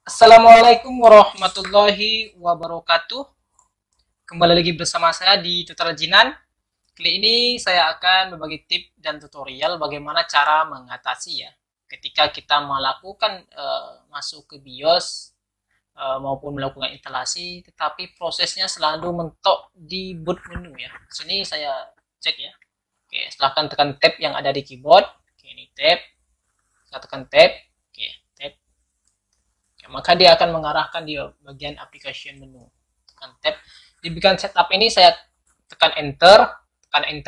Assalamualaikum warahmatullahi wabarakatuh. Kembali lagi bersama saya di Tutorial Jinan. Kali ini saya akan berbagi tip dan tutorial bagaimana cara mengatasi ya ketika kita melakukan masuk ke BIOS maupun melakukan instalasi, tetapi prosesnya selalu mentok di boot menu ya. Sini saya cek ya. Oke, silahkan tekan tab yang ada di keyboard. Oke, ini tab. Saya tekan tab. Oke, tab. Oke, maka dia akan mengarahkan di bagian application menu. Tekan tab. Di bagian setup ini saya tekan enter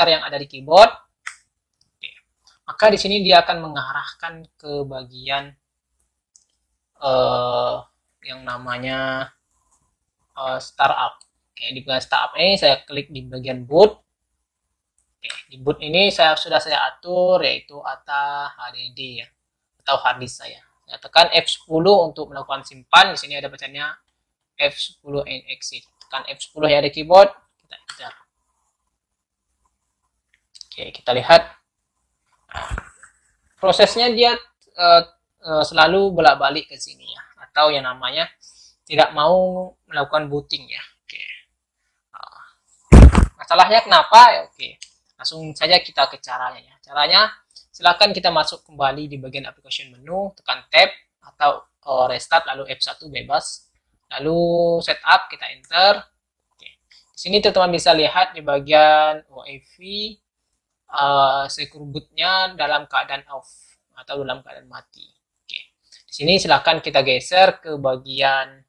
yang ada di keyboard. Oke. Maka di sini dia akan mengarahkan ke bagian yang namanya startup. Oke, di bagian startup ini saya klik di bagian boot. Oke, di boot ini sudah saya atur yaitu ATA HDD ya atau hard disk saya. Saya tekan F10 untuk melakukan simpan. Di sini ada bacanya F10 and exit. Tekan F10 ya di keyboard, kita enter. Oke, kita lihat. Prosesnya dia selalu bolak-balik ke sini ya, atau yang namanya tidak mau melakukan booting ya. Oke. Masalahnya kenapa? Oke. Langsung saja kita ke caranya ya. Caranya silakan kita masuk kembali di bagian application menu, tekan tab atau restart lalu F1 bebas. Lalu setup kita enter. Oke. Di sini teman-teman bisa lihat di bagian UEFI secure bootnya dalam keadaan off atau dalam keadaan mati. Oke. Di sini silakan kita geser ke bagian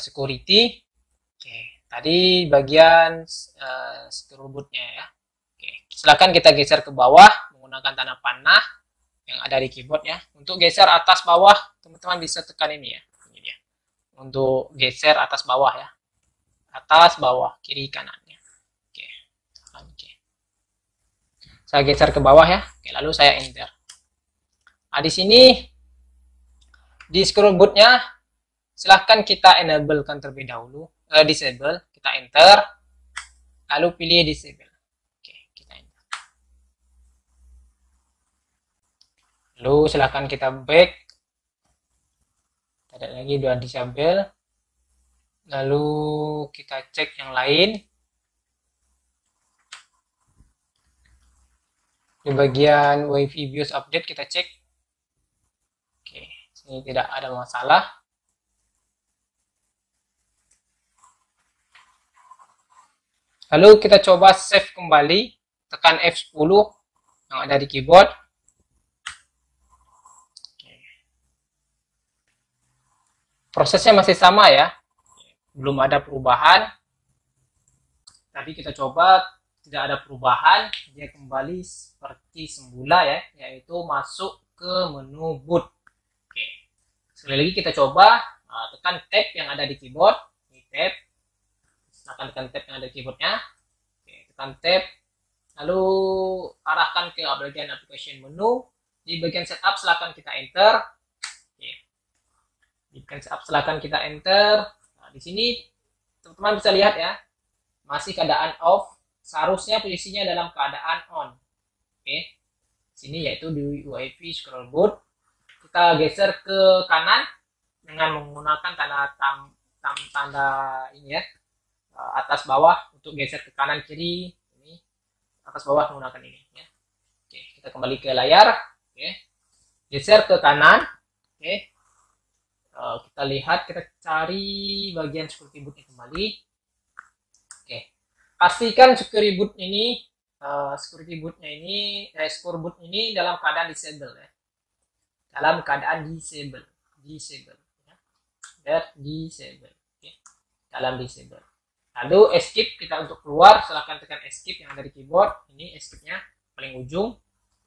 security. Oke. Tadi bagian secure bootnya ya. Oke. Silakan kita geser ke bawah menggunakan tanda panah yang ada di keyboard ya. Untuk geser atas bawah, teman-teman bisa tekan ini ya. Ini dia. Untuk geser atas bawah ya. Atas bawah, kiri kanannya. Oke. Oke. Saya geser ke bawah ya. Oke, lalu saya enter. Nah, di sini di scroll bootnya silahkan kita enablekan terlebih dahulu. Disable, kita enter. Lalu pilih disable. Lalu silakan kita back. Ada lagi dua disable. Lalu kita cek yang lain. Di bagian WiFi BIOS update kita cek. Oke, sini tidak ada masalah. Lalu kita coba save kembali. Tekan F10 yang ada di keyboard. Prosesnya masih sama ya, belum ada perubahan. Tadi kita coba tidak ada perubahan, dia kembali seperti semula ya, yaitu masuk ke menu boot. Oke, sekali lagi kita coba tekan tab yang ada di keyboard, ini tab, silakan tekan tab yang ada di keyboardnya. Oke, tekan tab, lalu arahkan ke bagian application menu. Di bagian setup silakan kita enter. Silakan kita enter. Nah, di sini teman-teman bisa lihat ya, masih keadaan off. Seharusnya posisinya dalam keadaan on. Oke, sini yaitu di UEFI scroll boot. Kita geser ke kanan dengan menggunakan tanda ini ya, atas bawah untuk geser ke kanan kiri. Ini atas bawah menggunakan ini ya. Oke, kita kembali ke layar. Oke, geser ke kanan. Oke. Kita lihat, kita cari bagian security bootnya kembali. Oke, pastikan security boot ini, secure boot ini dalam keadaan disable ya. Dalam keadaan disable ya. Disable. Oke. Dalam disable. Lalu escape kita untuk keluar, silahkan tekan escape yang ada di keyboard. Ini escape-nya paling ujung,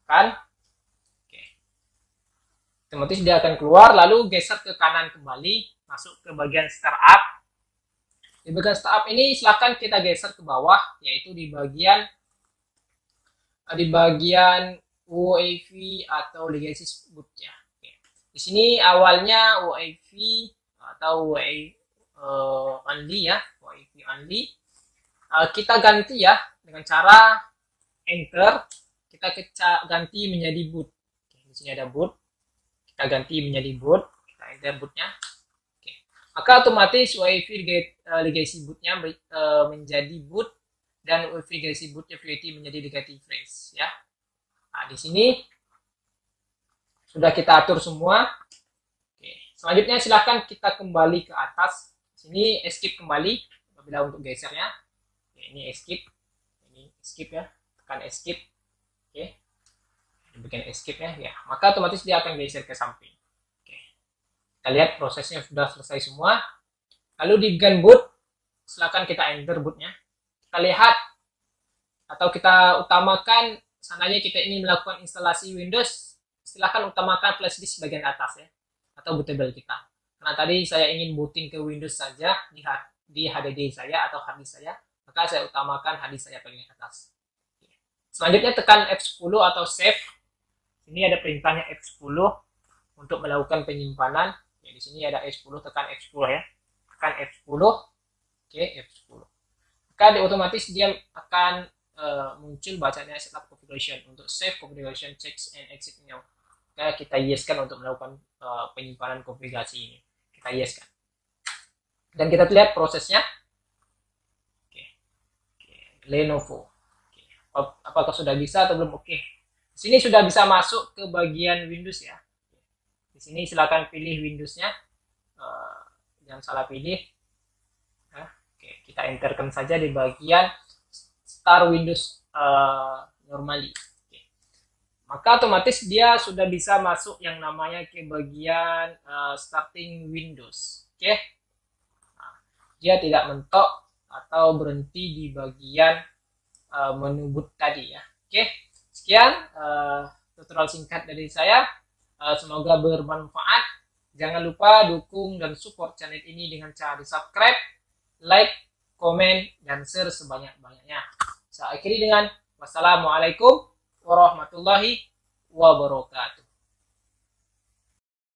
kan? Otomatis dia akan keluar, lalu geser ke kanan kembali, masuk ke bagian startup. Di bagian startup ini silahkan kita geser ke bawah, yaitu di bagian UEFI atau legacy boot ya. Oke. Di sini awalnya UEFI atau only ya, UEFI only. Kita ganti ya dengan cara enter, kita ganti menjadi boot. Oke, di sini ada boot. kita ganti menjadi boot, kita enter bootnya. Oke. Maka otomatis WiFi legacy bootnya menjadi boot dan WiFi legacy bootnya VT menjadi legacy phrase ya. Nah, di sini sudah kita atur semua. Oke. Selanjutnya silahkan kita kembali ke atas. Sini escape kembali apabila untuk gesernya. Oke, ini escape. Ini escape ya. Tekan escape. Oke. Bikin escape ya, maka otomatis dia akan geser ke samping. Oke. Kita lihat prosesnya sudah selesai semua. Lalu di gun boot, silakan kita enter bootnya. Kita lihat atau kita utamakan, seandainya kita ingin melakukan instalasi Windows, silakan utamakan flash disk bagian atas ya, atau bootable kita. Karena tadi saya ingin booting ke Windows saja di HDD saya atau hard disk saya, maka saya utamakan hard disk saya bagian atas. Selanjutnya tekan F10 atau save. Ini ada perintahnya F10 untuk melakukan penyimpanan. Ya, di sini ada F10, tekan F10 ya. Tekan F10. Oke, F10. Maka otomatis dia akan muncul bacanya setup configuration untuk save configuration checks and exit now. Maka kita yes-kan untuk melakukan penyimpanan konfigurasi ini. Kita yes-kan. Dan kita lihat prosesnya. Oke. Lenovo. Oke. Apakah sudah bisa atau belum? Oke. Sini sudah bisa masuk ke bagian Windows ya. Di sini silakan pilih Windowsnya, jangan salah pilih. Nah, oke, kita enterkan saja di bagian Start Windows normally. Oke. Maka otomatis dia sudah bisa masuk yang namanya ke bagian Starting Windows. Oke, nah, dia tidak mentok atau berhenti di bagian menu boot tadi ya. Oke. Sekian tutorial singkat dari saya. Semoga bermanfaat. Jangan lupa dukung dan support channel ini dengan cara di subscribe, like, komen, dan share sebanyak-banyaknya. Saya akhiri dengan wassalamualaikum warahmatullahi wabarakatuh.